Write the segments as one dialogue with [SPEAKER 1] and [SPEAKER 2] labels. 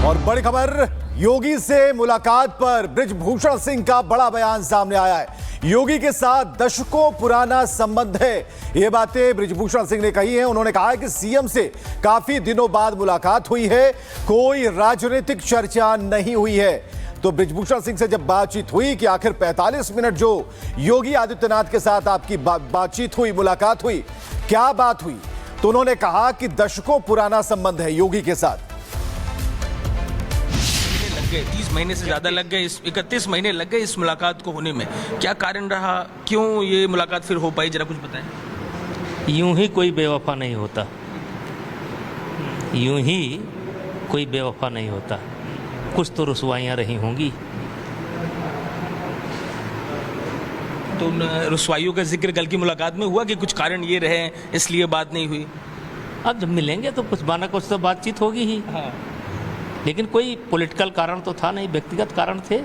[SPEAKER 1] और बड़ी खबर, योगी से मुलाकात पर बृजभूषण सिंह का बड़ा बयान सामने आया है। योगी के साथ दशकों पुराना संबंध है, ये बातें बृजभूषण सिंह ने कही हैं। उन्होंने कहा है कि सीएम से काफी दिनों बाद मुलाकात हुई है, कोई राजनीतिक चर्चा नहीं हुई है। तो बृजभूषण सिंह से जब बातचीत हुई कि आखिर 45 मिनट जो योगी आदित्यनाथ के साथ आपकी बातचीत हुई, मुलाकात हुई, क्या बात हुई, तो उन्होंने कहा कि दशकों पुराना संबंध है योगी के साथ।
[SPEAKER 2] 30 महीने से ज़्यादा लग गए, 31 महीने लग गए इस मुलाकात को होने में। क्या कारण रहा, क्यों ये मुलाकात फिर हो पाई, जरा कुछ बताएं।
[SPEAKER 3] यूं ही कोई बेवफा नहीं होता, यूं ही कोई बेवफा नहीं होता, कुछ तो रुसवाइयाँ रही होंगी।
[SPEAKER 2] तो उन रुसवाइयों का जिक्र कल की मुलाकात में हुआ कि कुछ कारण ये रहे इसलिए बात नहीं हुई।
[SPEAKER 3] अब जब मिलेंगे तो कुछ बाना कुछ तो बातचीत होगी ही।
[SPEAKER 2] हाँ।
[SPEAKER 3] लेकिन कोई पॉलिटिकल कारण तो था नहीं, व्यक्तिगत कारण थे।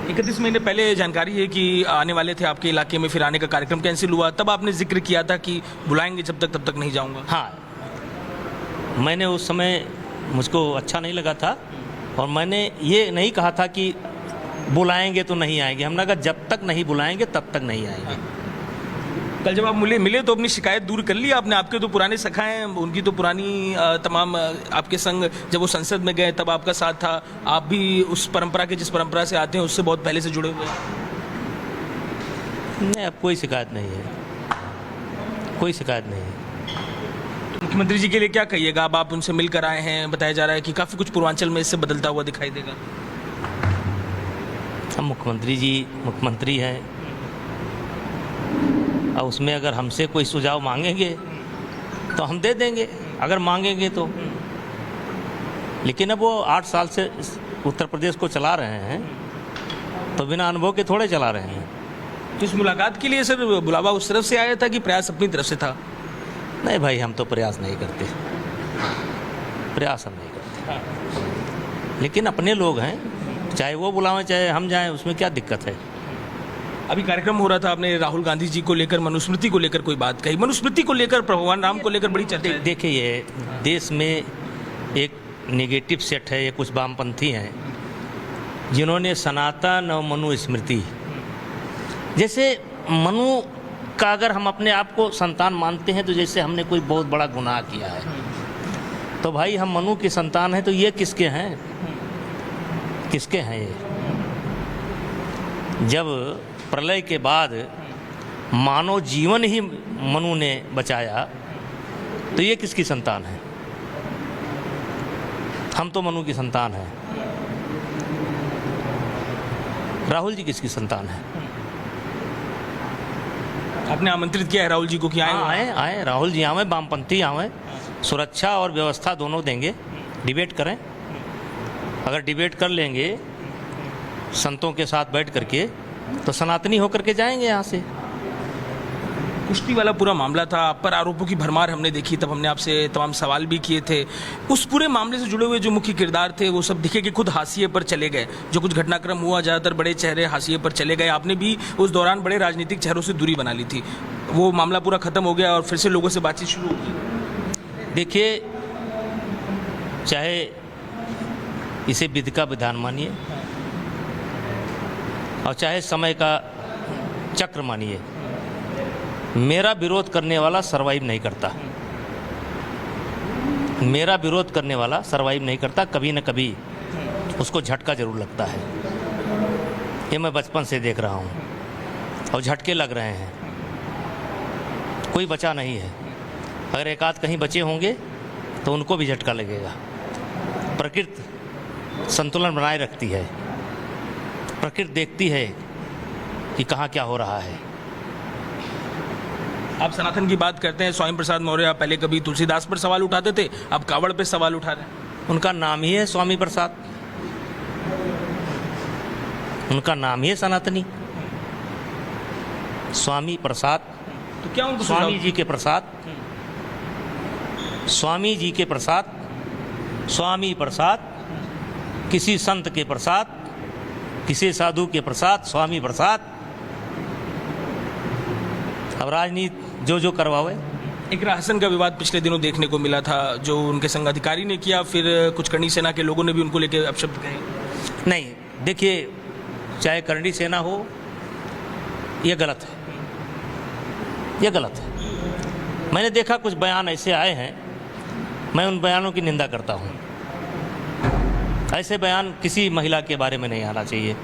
[SPEAKER 2] 31 महीने पहले जानकारी है कि आने वाले थे आपके इलाके में, फिर आने का कार्यक्रम कैंसिल हुआ, तब आपने जिक्र किया था कि बुलाएंगे जब तक तब तक नहीं जाऊंगा।
[SPEAKER 3] हाँ, मैंने उस समय, मुझको अच्छा नहीं लगा था और मैंने ये नहीं कहा था कि बुलाएंगे तो नहीं आएंगे। हमने कहा जब तक नहीं बुलाएंगे तब तक नहीं आएंगे।
[SPEAKER 2] कल जब आप मिले तो अपनी शिकायत दूर कर ली आपने। आपके तो पुराने सखा हैं, उनकी तो पुरानी तमाम आपके संग, जब वो संसद में गए तब आपका साथ था। आप भी उस परंपरा के, जिस परंपरा से आते हैं उससे बहुत पहले से जुड़े हुए हैं।
[SPEAKER 3] नहीं, अब कोई शिकायत नहीं है, कोई शिकायत नहीं है।
[SPEAKER 2] मुख्यमंत्री जी के लिए क्या कहिएगा? अब आप उनसे मिलकर आए हैं, बताया जा रहा है कि काफ़ी कुछ पूर्वांचल में इससे बदलता हुआ दिखाई देगा।
[SPEAKER 3] हम मुख्यमंत्री जी मुख्यमंत्री हैं, और उसमें अगर हमसे कोई सुझाव मांगेंगे तो हम दे देंगे, अगर मांगेंगे तो। लेकिन अब वो 8 साल से उत्तर प्रदेश को चला रहे हैं, तो बिना अनुभव के थोड़े चला रहे हैं।
[SPEAKER 2] तो इस मुलाकात के लिए सर बुलावा उस तरफ से आया था कि प्रयास अपनी तरफ से था?
[SPEAKER 3] नहीं भाई, हम तो प्रयास नहीं करते, प्रयास हम नहीं करते। लेकिन अपने लोग हैं, चाहे वो बुलावें चाहे हम जाएं, उसमें क्या दिक्कत है।
[SPEAKER 2] अभी कार्यक्रम हो रहा था, आपने राहुल गांधी जी को लेकर, मनुस्मृति को लेकर कोई बात कही, मनुस्मृति को लेकर, भगवान राम को लेकर बड़ी चर्चा है।
[SPEAKER 3] देखिए, ये देश में एक नेगेटिव सेट है, ये कुछ वामपंथी हैं जिन्होंने सनातन और मनुस्मृति, जैसे मनु का अगर हम अपने आप को संतान मानते हैं तो जैसे हमने कोई बहुत बड़ा गुनाह किया है। तो भाई हम मनु की संतान हैं, तो ये किसके हैं, किसके हैं ये? जब प्रलय के बाद मानव जीवन ही मनु ने बचाया, तो ये किसकी संतान है? हम तो मनु की संतान हैं। राहुल जी किसकी संतान है?
[SPEAKER 2] आपने आमंत्रित किया है राहुल जी को कि आए?
[SPEAKER 3] आए, राहुल जी आए, वामपंथी आए, सुरक्षा और व्यवस्था दोनों देंगे, डिबेट करें। अगर डिबेट कर लेंगे संतों के साथ बैठ करके, तो सनातनी होकर के जाएंगे यहाँ से।
[SPEAKER 2] कुश्ती वाला पूरा मामला था, आप पर आरोपों की भरमार हमने देखी, तब हमने आपसे तमाम सवाल भी किए थे। उस पूरे मामले से जुड़े हुए जो मुख्य किरदार थे वो सब दिखे कि खुद हाशिए पर चले गए। जो कुछ घटनाक्रम हुआ, ज़्यादातर बड़े चेहरे हाशिए पर चले गए। आपने भी उस दौरान बड़े राजनीतिक चेहरों से दूरी बना ली थी। वो मामला पूरा ख़त्म हो गया और फिर से लोगों से बातचीत शुरू हो गई।
[SPEAKER 3] देखिए, चाहे इसे विधि का विधान मानिए और चाहे समय का चक्र मानिए, मेरा विरोध करने वाला सरवाइव नहीं करता। मेरा विरोध करने वाला सरवाइव नहीं करता, कभी न कभी उसको झटका जरूर लगता है। ये मैं बचपन से देख रहा हूँ और झटके लग रहे हैं, कोई बचा नहीं है। अगर एक आध कहीं बचे होंगे तो उनको भी झटका लगेगा। प्रकृति संतुलन बनाए रखती है, प्रकृति देखती है कि कहाँ क्या हो रहा है।
[SPEAKER 2] आप सनातन की बात करते हैं, स्वामी प्रसाद मौर्य पहले कभी तुलसीदास पर सवाल उठाते थे, अब कावड़ पे सवाल उठा रहे हैं।
[SPEAKER 3] उनका नाम ही है स्वामी प्रसाद, उनका नाम ही है सनातनी, स्वामी प्रसाद।
[SPEAKER 2] तो क्या उनको
[SPEAKER 3] स्वामी जी के प्रसाद, स्वामी जी के प्रसाद, स्वामी प्रसाद, किसी संत के प्रसाद, किसी साधु के प्रसाद, स्वामी प्रसाद। अब राजनीति जो करवावे,
[SPEAKER 2] इकरा हसन का विवाद पिछले दिनों देखने को मिला था, जो उनके संग अधिकारी ने किया, फिर कुछ करणी सेना के लोगों ने भी उनको लेकर अपशब्द कहे।
[SPEAKER 3] नहीं, देखिए, चाहे करणी सेना हो, ये गलत है, ये गलत है। मैंने देखा कुछ बयान ऐसे आए हैं, मैं उन बयानों की निंदा करता हूँ। ऐसे बयान किसी महिला के बारे में नहीं आना चाहिए।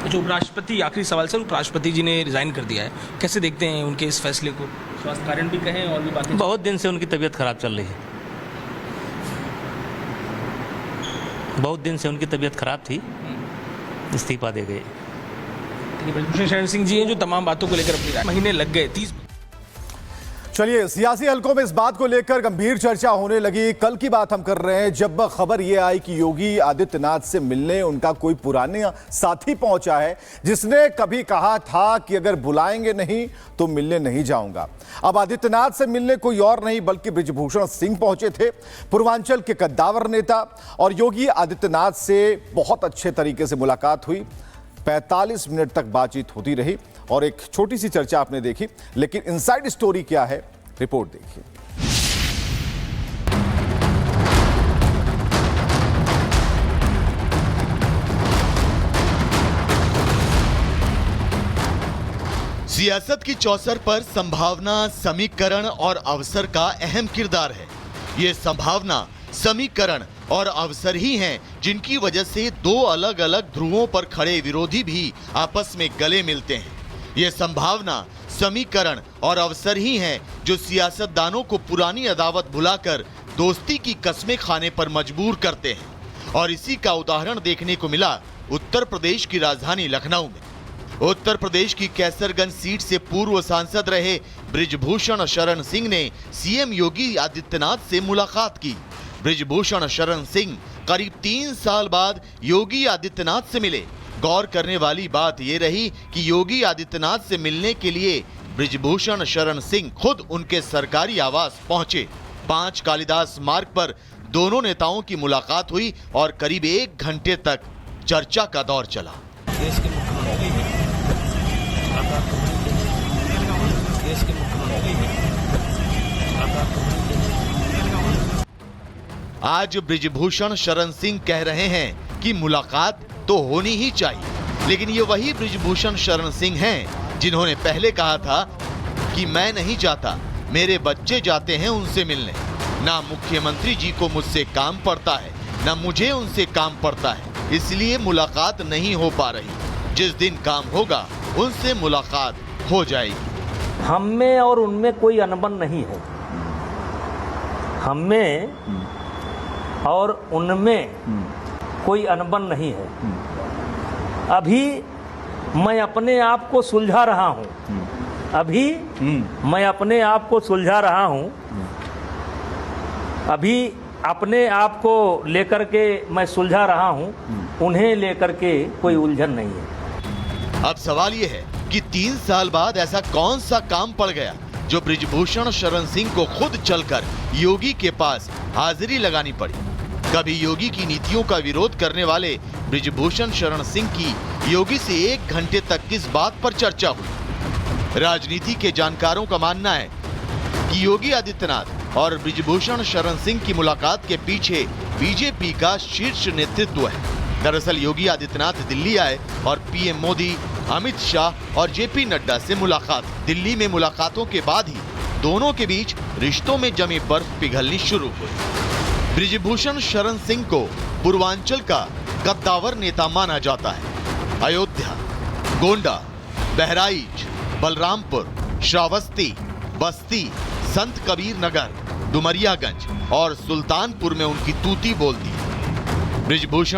[SPEAKER 2] जो उपराष्ट्रपति, आखिरी सवाल सर, उपराष्ट्रपति जी ने रिजाइन कर दिया है, कैसे देखते हैं उनके इस फैसले को? स्वास्थ्य कारण भी कहें और भी बातें।
[SPEAKER 3] बहुत दिन से उनकी तबीयत खराब चल रही है, बहुत दिन से उनकी तबीयत खराब थी, इस्तीफा दे गए।
[SPEAKER 2] ब्रिजभूषण शरण सिंह जी हैं जो तमाम बातों को लेकर अपनी राय, महीने लग गए 30।
[SPEAKER 1] चलिए, सियासी हलकों में इस बात को लेकर गंभीर चर्चा होने लगी। कल की बात हम कर रहे हैं, जब खबर यह आई कि योगी आदित्यनाथ से मिलने उनका कोई पुराना साथी पहुंचा है, जिसने कभी कहा था कि अगर बुलाएंगे नहीं तो मिलने नहीं जाऊंगा। अब आदित्यनाथ से मिलने कोई और नहीं बल्कि ब्रिजभूषण सिंह पहुंचे थे, पूर्वांचल के कद्दावर नेता। और योगी आदित्यनाथ से बहुत अच्छे तरीके से मुलाकात हुई, 45 मिनट तक बातचीत होती रही और एक छोटी सी चर्चा आपने देखी। लेकिन इनसाइड स्टोरी क्या है, रिपोर्ट देखिए।
[SPEAKER 4] सियासत की चौसर पर संभावना, समीकरण और अवसर का अहम किरदार है। ये संभावना, समीकरण और अवसर ही हैं जिनकी वजह से दो अलग अलग ध्रुवों पर खड़े विरोधी भी आपस में गले मिलते हैं। ये संभावना, समीकरण और अवसर ही हैं जो सियासतदानों को पुरानी अदावत भुलाकर दोस्ती की कस्में खाने पर मजबूर करते हैं। और इसी का उदाहरण देखने को मिला उत्तर प्रदेश की राजधानी लखनऊ में। उत्तर प्रदेश की कैसरगंज सीट से पूर्व सांसद रहे ब्रिजभूषण शरण सिंह ने सीएम योगी आदित्यनाथ से मुलाकात की। ब्रिजभूषण शरण सिंह करीब 3 साल बाद योगी आदित्यनाथ से मिले। गौर करने वाली बात यह रही कि योगी आदित्यनाथ से मिलने के लिए ब्रिजभूषण शरण सिंह खुद उनके सरकारी आवास पहुंचे। 5 कालिदास मार्ग पर दोनों नेताओं की मुलाकात हुई और करीब 1 घंटे तक चर्चा का दौर चला। आज ब्रिजभूषण शरण सिंह कह रहे हैं कि मुलाकात तो होनी ही चाहिए, लेकिन ये वही ब्रिजभूषण शरण सिंह हैं जिन्होंने पहले कहा था कि मैं नहीं जाता, मेरे बच्चे जाते हैं उनसे मिलने। ना मुख्यमंत्री जी को मुझसे काम पड़ता है, ना मुझे उनसे काम पड़ता है, इसलिए मुलाकात नहीं हो पा रही। जिस दिन काम होगा उनसे मुलाकात हो जाएगी।
[SPEAKER 3] हम में और उनमें कोई अनबन नहीं है, हम में और उनमें कोई अनबन नहीं है। अभी मैं अपने आप को सुलझा रहा हूं, अभी मैं अपने आप को सुलझा रहा हूं, अभी अपने आप को लेकर के मैं सुलझा रहा हूं, उन्हें लेकर के कोई उलझन नहीं है।
[SPEAKER 4] अब सवाल यह है कि 3 साल बाद ऐसा कौन सा काम पड़ गया जो ब्रिजभूषण शरण सिंह को खुद चलकर योगी के पास हाजिरी लगानी पड़ी। कभी योगी की नीतियों का विरोध करने वाले ब्रिजभूषण शरण सिंह की योगी से 1 घंटे तक किस बात पर चर्चा हुई? राजनीति के जानकारों का मानना है कि योगी आदित्यनाथ और ब्रिजभूषण शरण सिंह की मुलाकात के पीछे बीजेपी का शीर्ष नेतृत्व है। दरअसल योगी आदित्यनाथ दिल्ली आए और पीएम मोदी, अमित शाह और जेपी नड्डा से मुलाकात। दिल्ली में मुलाकातों के बाद ही दोनों के बीच रिश्तों में जमी बर्फ पिघलनी शुरू हुई। ब्रिजभूषण शरण सिंह को पूर्वांचल का कद्दावर नेता माना जाता है। अयोध्या, गोंडा, बहराइच, बलरामपुर, श्रावस्ती, बस्ती, संत कबीर नगर, डुमरियागंज और सुल्तानपुर में उनकी तूती बोलती। ब्रिजभूषण